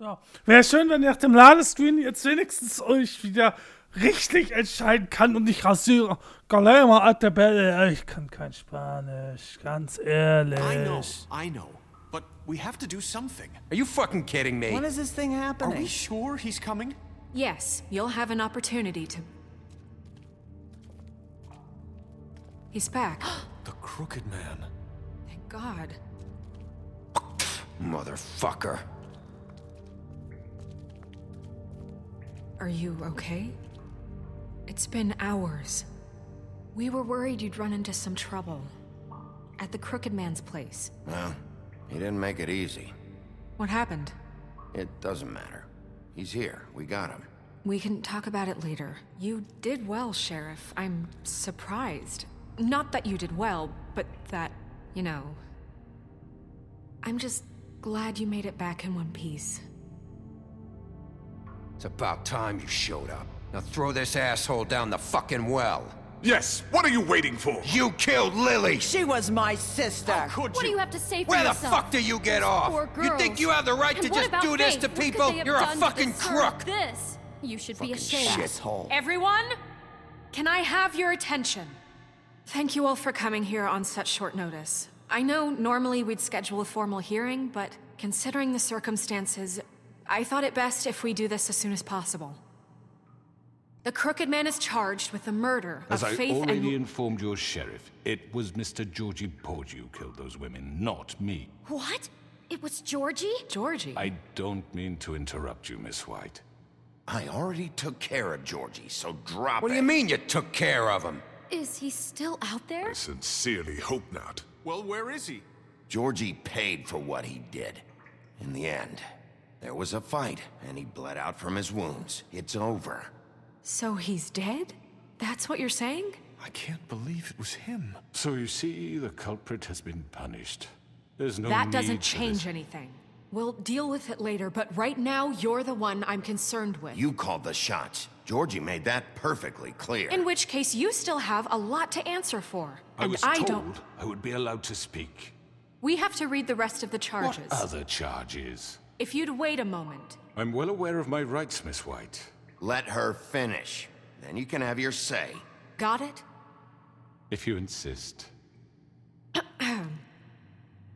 So. Wäre schön, wenn ihr nach dem Ladescreen jetzt wenigstens euch wieder richtig entscheiden kann und nicht rasiere. Galema Atebelle. Ich kann kein Spanisch, ganz ehrlich. I know. But we have to do something. Are you fucking kidding me? When is this thing happening? Are we sure he's coming? Yes, you'll have an opportunity to... He's back. The Crooked Man. Thank God. Motherfucker. Are you okay? It's been hours. We were worried you'd run into some trouble. At the Crooked Man's place. Well, he didn't make it easy. What happened? It doesn't matter. He's here. We got him. We can talk about it later. You did well, Sheriff. I'm surprised. Not that you did well, but that, you know... I'm just glad you made it back in one piece. It's about time you showed up. Now throw this asshole down the fucking well. Yes, what are you waiting for? You killed Lily! She was my sister. How could What do you? you have to say for Where the yourself? fuck do you get off? Poor You girls. think you have the right And to what just about do this Faith? to What could people? they have You're a done to fucking deserve crook! This. You should be Fucking ashamed. shithole. Everyone? Can I have your attention? Thank you all for coming here on such short notice. I know normally we'd schedule a formal hearing, but considering the circumstances, I thought it best if we do this as soon as possible. The Crooked Man is charged with the murder As of I Faith already and... informed your sheriff, it was Mr. Georgie Porgy who killed those women, not me. What? It was Georgie? Georgie? I don't mean to interrupt you, Miss White. I already took care of Georgie, so drop it. What do you mean you took care of him? Is he still out there? I sincerely hope not. Well, where is he? Georgie paid for what he did. In the end, there was a fight, and he bled out from his wounds. It's over. So he's dead? That's what you're saying? I can't believe it was him. So you see, the culprit has been punished. There's no That need doesn't for change this. anything. We'll deal with it later, but right now, you're the one I'm concerned with. You called the shots. Georgie made that perfectly clear. In which case, you still have a lot to answer for. I And was I told don't... I would be allowed to speak. We have to read the rest of the charges. What other charges? If you'd wait a moment. I'm well aware of my rights, Miss White. Let her finish. Then you can have your say. Got it? If you insist.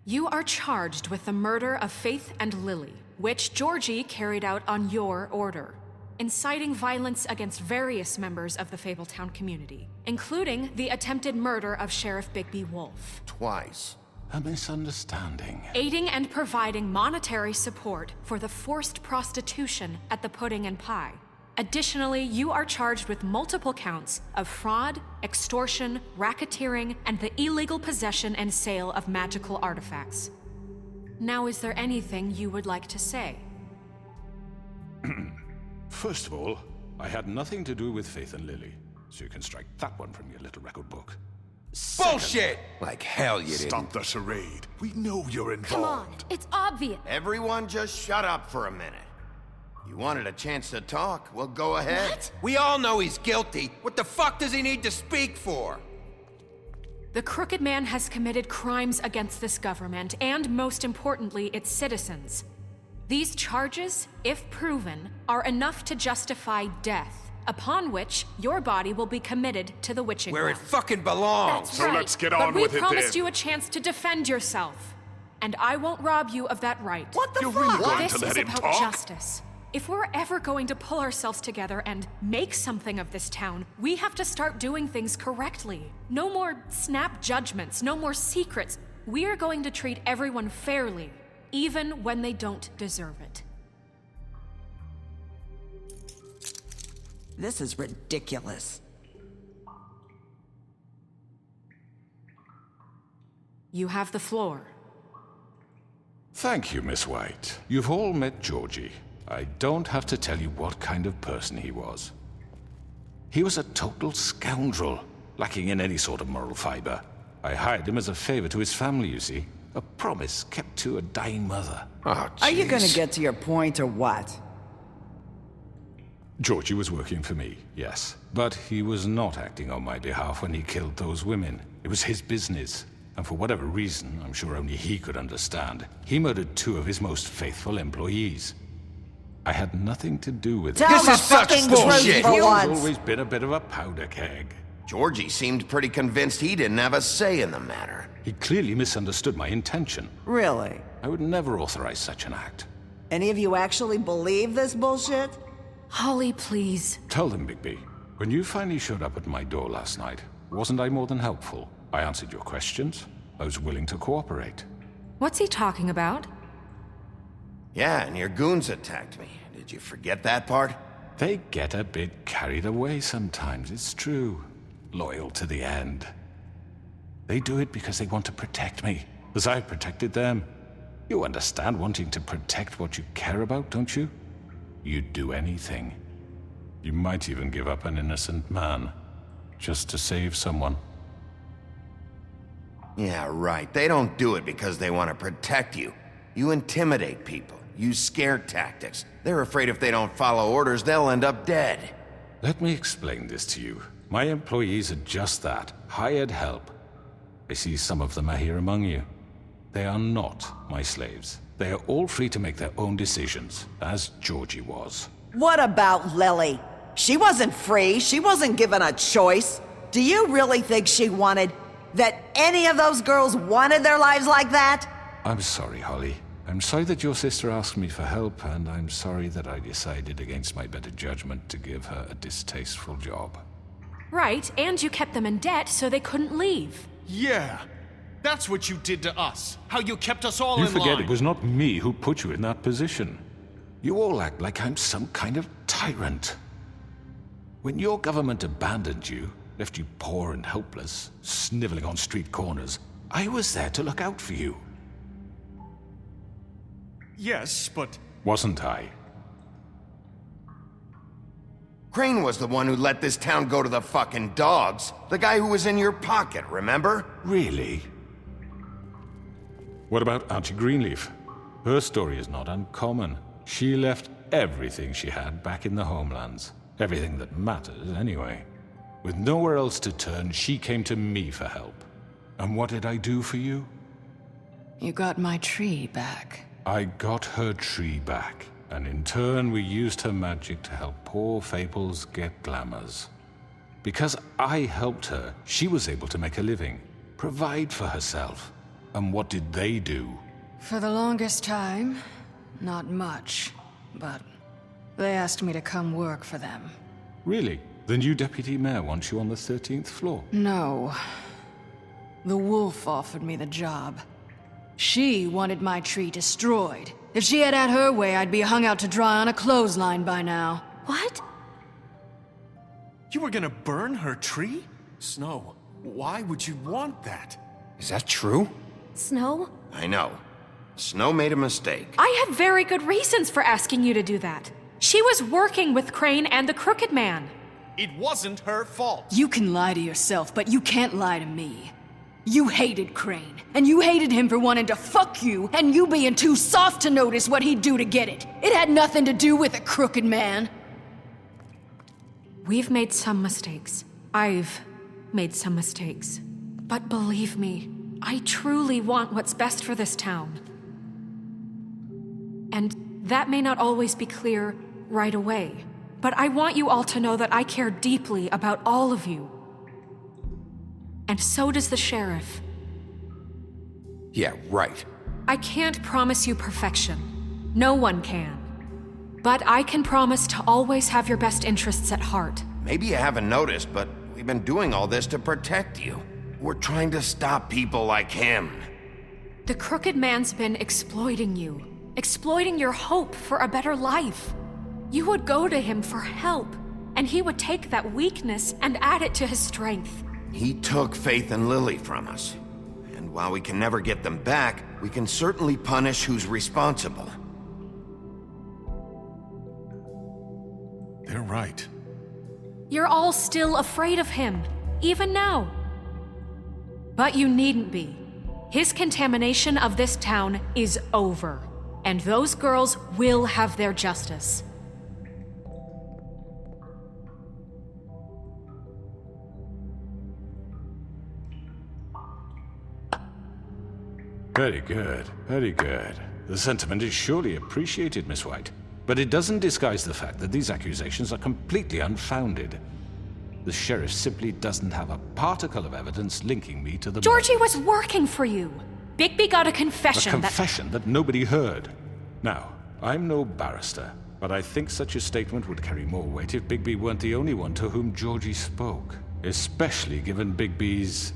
You are charged with the murder of Faith and Lily, which Georgie carried out on your order, inciting violence against various members of the Fabletown community, including the attempted murder of Sheriff Bigby Wolf. Twice. A misunderstanding. Aiding and providing monetary support for the forced prostitution at the Pudding and Pie. Additionally, you are charged with multiple counts of fraud, extortion, racketeering, and the illegal possession and sale of magical artifacts. Now, is there anything you would like to say? First of all, I had nothing to do with Faith and Lily, so you can strike that one from your little record book. Bullshit! Like hell you didn't. Stop the charade. We know you're involved. Come on, it's obvious. Everyone just shut up for a minute. You wanted a chance to talk? Well, go ahead. What? We all know he's guilty. What the fuck does he need to speak for? The Crooked Man has committed crimes against this government and, most importantly, its citizens. These charges, if proven, are enough to justify death, upon which your body will be committed to the witching Where it well. fucking belongs. That's So right. let's get But on we with it promised then. you a chance to defend yourself, and I won't rob you of that right. What the You're fuck? really going This to let is him about talk? justice. If we're ever going to pull ourselves together and make something of this town, we have to start doing things correctly. No more snap judgments, no more secrets. We are going to treat everyone fairly, even when they don't deserve it. This is ridiculous. You have the floor. Thank you, Miss White. You've all met Georgie. I don't have to tell you what kind of person he was. He was a total scoundrel, lacking in any sort of moral fiber. I hired him as a favor to his family, you see. A promise kept to a dying mother. Oh, Are you gonna jeez. get to your point or what? Georgie was working for me, yes. But he was not acting on my behalf when he killed those women. It was his business. And for whatever reason, I'm sure only he could understand, he murdered two of his most faithful employees. I had nothing to do with Tell it. This the is such fucking bullshit. truth for You've once. always been a bit of a powder keg. Georgie seemed pretty convinced he didn't have a say in the matter. He clearly misunderstood my intention. Really? I would never authorize such an act. Any of you actually believe this bullshit? Holly, please. Tell them, Bigby, when you finally showed up at my door last night, wasn't I more than helpful? I answered your questions. I was willing to cooperate. What's he talking about? Yeah, and your goons attacked me. Did you forget that part? They get a bit carried away sometimes, it's true. Loyal to the end. They do it because they want to protect me, as I've protected them. You understand wanting to protect what you care about, don't you? You'd do anything. You might even give up an innocent man, just to save someone. Yeah, right. They don't do it because they want to protect you. You intimidate people, use scare tactics. They're afraid if they don't follow orders, they'll end up dead. Let me explain this to you. My employees are just that, hired help. I see some of them are here among you. They are not my slaves. They are all free to make their own decisions, as Georgie was. What about Lily? She wasn't free. She wasn't given a choice. Do you really think she wanted... that any of those girls wanted their lives like that? I'm sorry, Holly. I'm sorry that your sister asked me for help, and I'm sorry that I decided against my better judgment to give her a distasteful job. Right, and you kept them in debt so they couldn't leave. Yeah. That's what you did to us. How you kept us all You in forget line. it was not me who put you in that position. You all act like I'm some kind of tyrant. When your government abandoned you, left you poor and helpless, sniveling on street corners, I was there to look out for you. Yes, but... Wasn't I? Crane was the one who let this town go to the fucking dogs. The guy who was in your pocket, remember? Really? What about Auntie Greenleaf? Her story is not uncommon. She left everything she had back in the homelands. Everything that matters, anyway. With nowhere else to turn, she came to me for help. And what did I do for you? You got my tree back. I got her tree back, and in turn we used her magic to help poor Fables get glamours. Because I helped her, she was able to make a living, provide for herself. And what did they do? For the longest time, not much, but they asked me to come work for them. Really? The new deputy mayor wants you on the 13th floor? No. The wolf offered me the job. She wanted my tree destroyed. If she had her way, I'd be hung out to dry on a clothesline by now. What? You were gonna burn her tree? Snow, why would you want that? Is that true? Snow? I know. Snow made a mistake. I have very good reasons for asking you to do that. She was working with Crane and the Crooked Man. It wasn't her fault. You can lie to yourself, but you can't lie to me. You hated Crane, and you hated him for wanting to fuck you, and you being too soft to notice what he'd do to get it. It had nothing to do with a crooked man. We've made some mistakes. I've made some mistakes. But believe me, I truly want what's best for this town. And that may not always be clear right away, but I want you all to know that I care deeply about all of you. And so does the sheriff. Yeah, right. I can't promise you perfection. No one can. But I can promise to always have your best interests at heart. Maybe you haven't noticed, but we've been doing all this to protect you. We're trying to stop people like him. The Crooked Man's been exploiting you. Exploiting your hope for a better life. You would go to him for help, and he would take that weakness and add it to his strength. He took Faith and Lily from us. And while we can never get them back, we can certainly punish who's responsible. They're right. You're all still afraid of him, even now. But you needn't be. His contamination of this town is over, and those girls will have their justice. Very good, very good. The sentiment is surely appreciated, Miss White. But it doesn't disguise the fact that these accusations are completely unfounded. The sheriff simply doesn't have a particle of evidence linking me to the Georgie murder. was working for you. Bigby got a confession A confession that nobody heard. Now, I'm no barrister, but I think such a statement would carry more weight if Bigby weren't the only one to whom Georgie spoke. Especially given Bigby's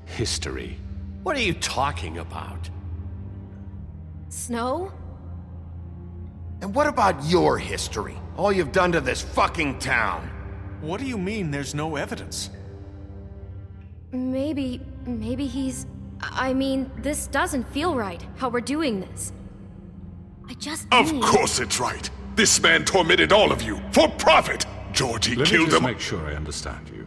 history. What are you talking about? Snow? And what about your history? All you've done to this fucking town? What do you mean there's no evidence? Maybe he's... I mean, this doesn't feel right, how we're doing this. I just Of need... course it's right. This man tormented all of you for profit. Georgie Let me killed just him. make sure I understand you.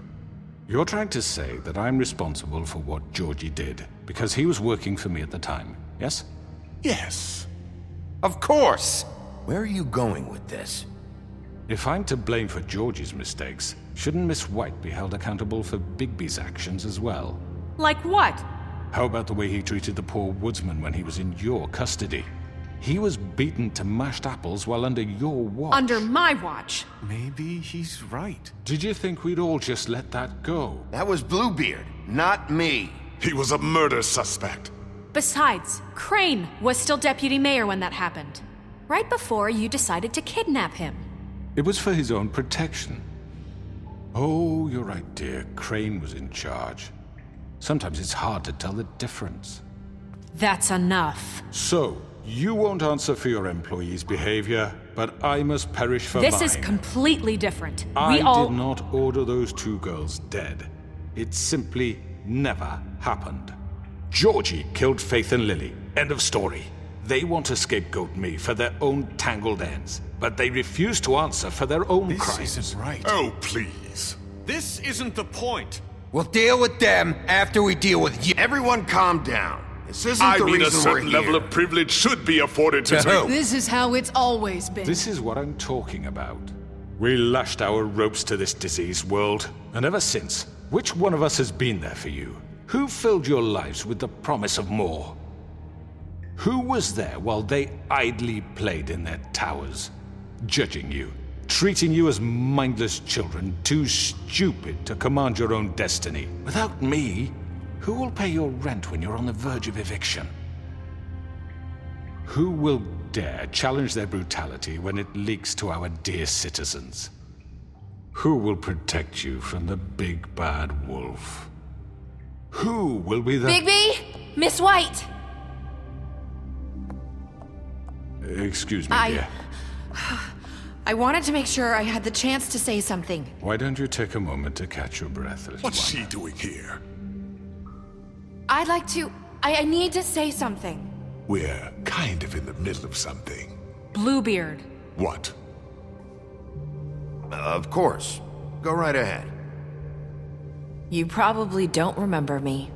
You're trying to say that I'm responsible for what Georgie did because he was working for me at the time, yes? Yes. Of course! Where are you going with this? If I'm to blame for Georgie's mistakes, shouldn't Miss White be held accountable for Bigby's actions as well? Like what? How about the way he treated the poor woodsman when he was in your custody? He was beaten to mashed apples while under your watch. Under my watch. Maybe he's right. Did you think we'd all just let that go? That was Bluebeard, not me. He was a murder suspect. Besides, Crane was still deputy mayor when that happened. Right before you decided to kidnap him. It was for his own protection. Oh, you're right, dear. Crane was in charge. Sometimes it's hard to tell the difference. That's enough. So, you won't answer for your employees' behavior, but I must perish for This mine. is completely different. I We all... did not order those two girls dead. It simply never happened. Georgie killed Faith and Lily. End of story. They want to scapegoat me for their own tangled ends, but they refuse to answer for their own This crimes. isn't right. Oh, please. This isn't the point. We'll deal with them after we deal with you. Everyone calm down. This isn't I the mean, a reason we're certain here. level of privilege should be afforded to To who? This is how it's always been. This is what I'm talking about. We lashed our ropes to this diseased world, and ever since, which one of us has been there for you? Who filled your lives with the promise of more? Who was there while they idly played in their towers, judging you, treating you as mindless children, too stupid to command your own destiny? Without me, who will pay your rent when you're on the verge of eviction? Who will dare challenge their brutality when it leaks to our dear citizens? Who will protect you from the big bad wolf? Who will be the... Bigby! Miss White! Excuse me, dear. I wanted to make sure I had the chance to say something. Why don't you take a moment to catch your breath, little What's one? she doing here? I'd like to... I need to say something. We're kind of in the middle of something. Bluebeard. What? Of course. Go right ahead. You probably don't remember me.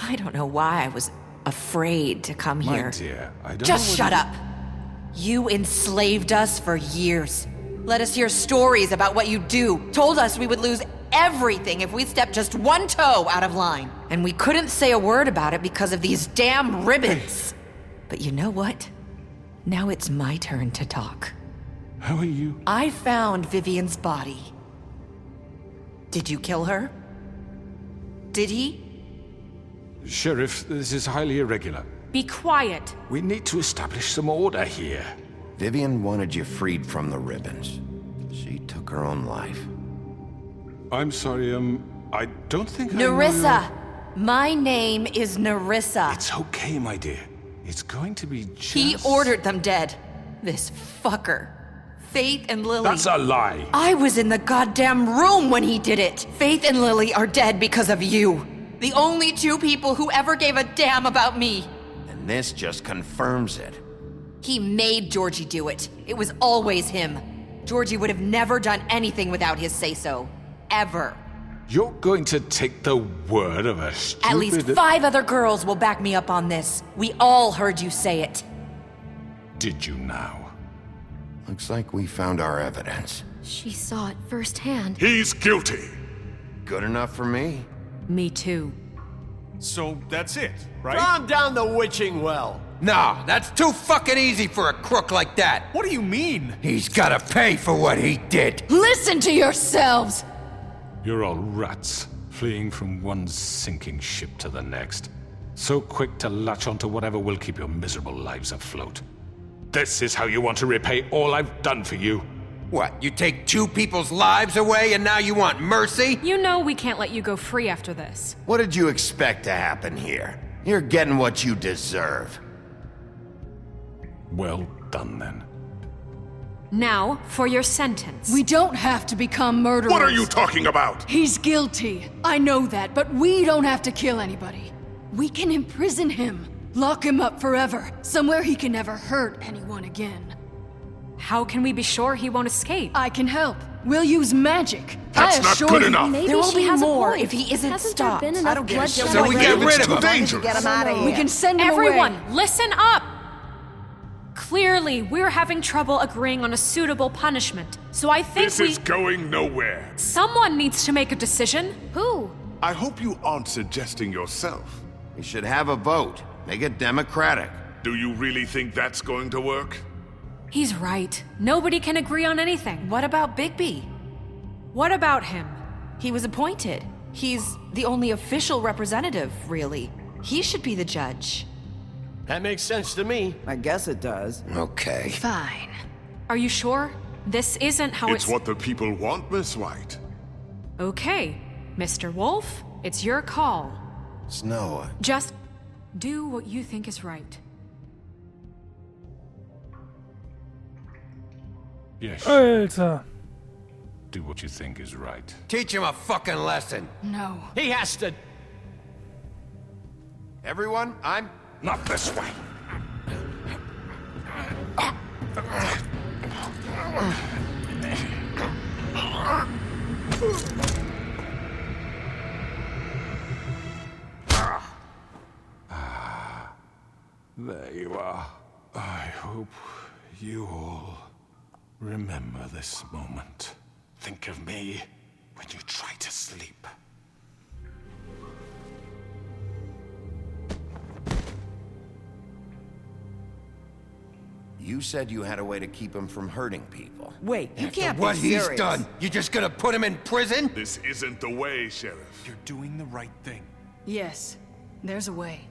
I don't know why I was afraid to come My here. dear, I don't Just know what shut up. You enslaved us for years. Let us hear stories about what you do. Told us we would lose everything if we stepped just one toe out of line. And we couldn't say a word about it because of these damn ribbons. But you know what? Now it's my turn to talk. How are you? I found Vivian's body. Did you kill her? Did he? Sheriff, this is highly irregular. Be quiet. We need to establish some order here. Vivian wanted you freed from the ribbons. She took her own life. I'm sorry, I don't think I know Nerissa! My name is Nerissa. It's okay, my dear. It's going to be just... He ordered them dead. This fucker. Faith and Lily. That's a lie. I was in the goddamn room when he did it. Faith and Lily are dead because of you. The only two people who ever gave a damn about me. And this just confirms it. He made Georgie do it. It was always him. Georgie would have never done anything without his say-so. Ever. You're going to take the word of a stupid... At least 5 other girls will back me up on this. We all heard you say it. Did you now? Looks like we found our evidence. She saw it firsthand. He's guilty. Good enough for me. Me too. So that's it, right? Calm down the witching well. No, that's too fucking easy for a crook like that. What do you mean? He's gotta pay for what he did. Listen to yourselves! You're all rats, fleeing from one sinking ship to the next. So quick to latch onto whatever will keep your miserable lives afloat. This is how you want to repay all I've done for you? What, you take two people's lives away and now you want mercy? You know we can't let you go free after this. What did you expect to happen here? You're getting what you deserve. Well done, then. Now, for your sentence. We don't have to become murderers. What are you talking about? He's guilty. I know that, but we don't have to kill anybody. We can imprison him. Lock him up forever. Somewhere he can never hurt anyone again. How can we be sure he won't escape? I can help. We'll use magic. That's not good enough. Maybe There will she be has a more point. if he isn't Hasn't stopped. There been enough I don't give a bloodshed shit. So we get already? rid of It's too him. dangerous. Get him out of here. We can send him Everyone, away. listen up! Clearly, we're having trouble agreeing on a suitable punishment. So I think This is going nowhere. someone needs to make a decision. Who? I hope you aren't suggesting yourself. We should have a vote. Make it democratic. Do you really think that's going to work? He's right. Nobody can agree on anything. What about Bigby? What about him? He was appointed. He's the only official representative, really. He should be the judge. That makes sense to me. I guess it does. Okay. Fine. Are you sure? This isn't how It's what the people want, Miss White. Okay, Mr. Wolf, it's your call. Snow, Just do what you think is right. Yes, Alter. do what you think is right. Teach him a fucking lesson. No. He has to. everyone, I'm... Not this way. There you are. I hope you all remember this moment. Think of me when you try to sleep. You said you had a way to keep him from hurting people. Wait, you can't What be serious. he's done, you just gonna put him in prison? This isn't the way, Sheriff. You're doing the right thing. Yes, there's a way.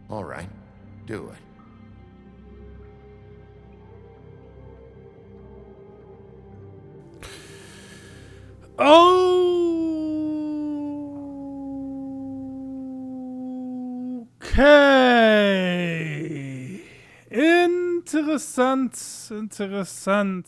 All right, do it. Okay. Interessant, interessant.